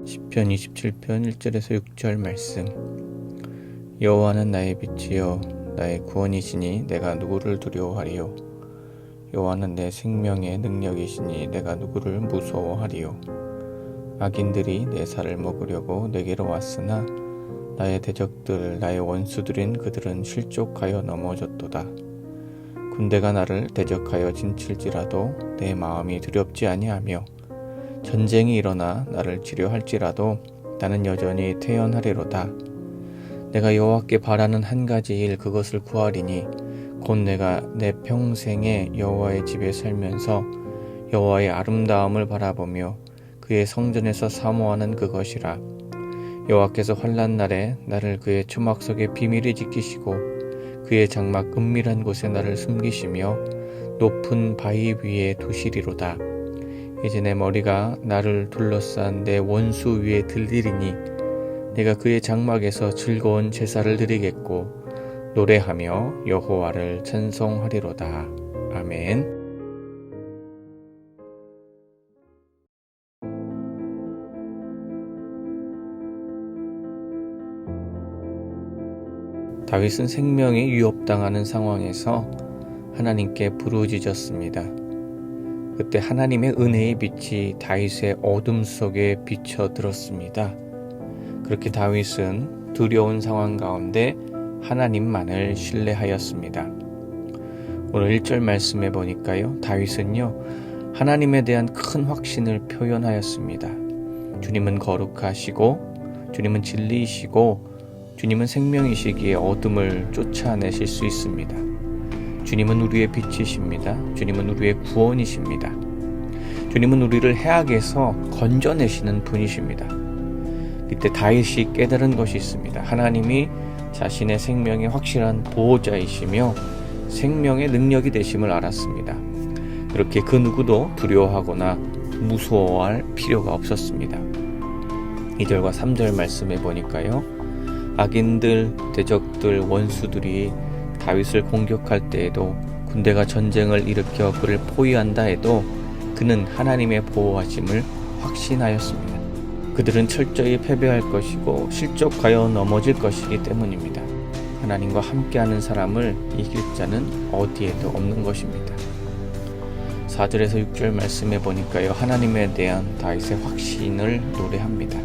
시편 27편 1절에서 6절 말씀. 여호와는 나의 빛이요 나의 구원이시니 내가 누구를 두려워하리요. 여호와는 내 생명의 능력이시니 내가 누구를 무서워하리요. 악인들이 내 살을 먹으려고 내게로 왔으나 나의 대적들 나의 원수들인 그들은 실족하여 넘어졌도다. 군대가 나를 대적하여 진칠지라도 내 마음이 두렵지 아니하며 전쟁이 일어나 나를 치료할지라도 나는 여전히 태연하리로다. 내가 여호와께 바라는 한 가지 일 그것을 구하리니 곧 내가 내 평생에 여호와의 집에 살면서 여호와의 아름다움을 바라보며 그의 성전에서 사모하는 그것이라. 여호와께서 환난 날에 나를 그의 초막 속에 비밀히 지키시고 그의 장막 은밀한 곳에 나를 숨기시며 높은 바위 위에 두시리로다. 이제 내 머리가 나를 둘러싼 내 원수 위에 들리리니 내가 그의 장막에서 즐거운 제사를 드리겠고 노래하며 여호와를 찬송하리로다. 아멘. 다윗은 생명이 위협당하는 상황에서 하나님께 부르짖었습니다. 그때 하나님의 은혜의 빛이 다윗의 어둠 속에 비춰들었습니다. 그렇게 다윗은 두려운 상황 가운데 하나님만을 신뢰하였습니다. 오늘 1절 말씀에 보니까요, 다윗은요 하나님에 대한 큰 확신을 표현하였습니다. 주님은 거룩하시고 주님은 진리이시고 주님은 생명이시기에 어둠을 쫓아내실 수 있습니다. 주님은 우리의 빛이십니다. 주님은 우리의 구원이십니다. 주님은 우리를 해악에서 건져내시는 분이십니다. 이때 다윗이 깨달은 것이 있습니다. 하나님이 자신의 생명의 확실한 보호자이시며 생명의 능력이 되심을 알았습니다. 그렇게 그 누구도 두려워하거나 무서워할 필요가 없었습니다. 2절과 3절 말씀에 보니까요, 악인들, 대적들, 원수들이 다윗을 공격할 때에도 군대가 전쟁을 일으켜 그를 포위한다 해도 그는 하나님의 보호하심을 확신하였습니다. 그들은 철저히 패배할 것이고 실족하여 넘어질 것이기 때문입니다. 하나님과 함께하는 사람을 이길 자는 어디에도 없는 것입니다. 4절에서 6절 말씀에 보니까요, 하나님에 대한 다윗의 확신을 노래합니다.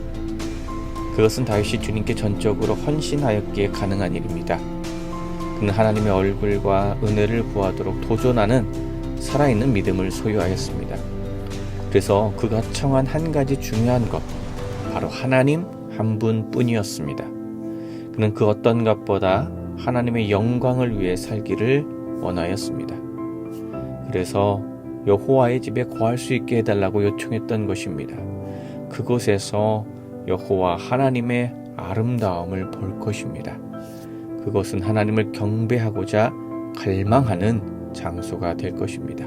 그것은 다윗이 주님께 전적으로 헌신하였기에 가능한 일입니다. 그는 하나님의 얼굴과 은혜를 구하도록 도전하는 살아있는 믿음을 소유하였습니다. 그래서 그가 청한 한 가지 중요한 것, 바로 하나님 한 분뿐이었습니다. 그는 그 어떤 것보다 하나님의 영광을 위해 살기를 원하였습니다. 그래서 여호와의 집에 거할 수 있게 해달라고 요청했던 것입니다. 그곳에서 여호와 하나님의 아름다움을 볼 것입니다. 그것은 하나님을 경배하고자 갈망하는 장소가 될 것입니다.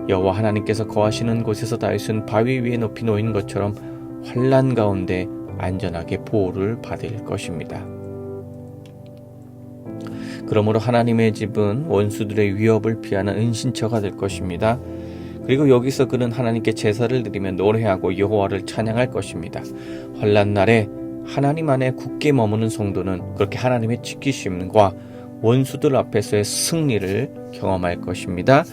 여호와 하나님께서 거하시는 곳에서 다윗은 바위 위에 높이 놓인 것처럼 환난 가운데 안전하게 보호를 받을 것입니다. 그러므로 하나님의 집은 원수들의 위협을 피하는 은신처가 될 것입니다. 그리고 여기서 그는 하나님께 제사를 드리며 노래하고 여호와를 찬양할 것입니다. 환난 날에 하나님 안에 굳게 머무는 성도는 그렇게 하나님의 지키심과 원수들 앞에서의 승리를 경험할 것입니다.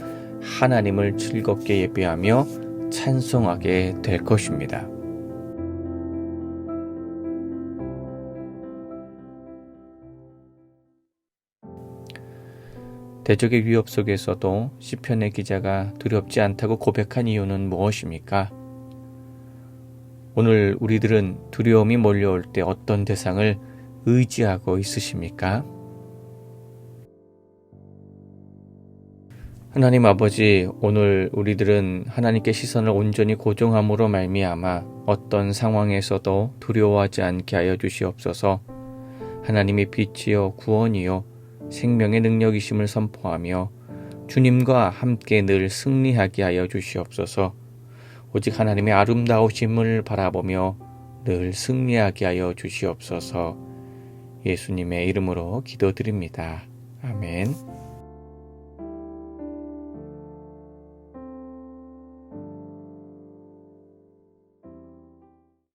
하나님을 즐겁게 예배하며 찬송하게 될 것입니다. 대적의 위협 속에서도 시편의 기자가 두렵지 않다고 고백한 이유는 무엇입니까? 오늘 우리들은 두려움이 몰려올 때 어떤 대상을 의지하고 있으십니까? 하나님 아버지, 오늘 우리들은 하나님께 시선을 온전히 고정함으로 말미암아 어떤 상황에서도 두려워하지 않게 하여 주시옵소서. 하나님의 빛이요 구원이요 생명의 능력이심을 선포하며 주님과 함께 늘 승리하게 하여 주시옵소서. 오직 하나님의 아름다우심을 바라보며 늘 승리하게 하여 주시옵소서. 예수님의 이름으로 기도드립니다. 아멘.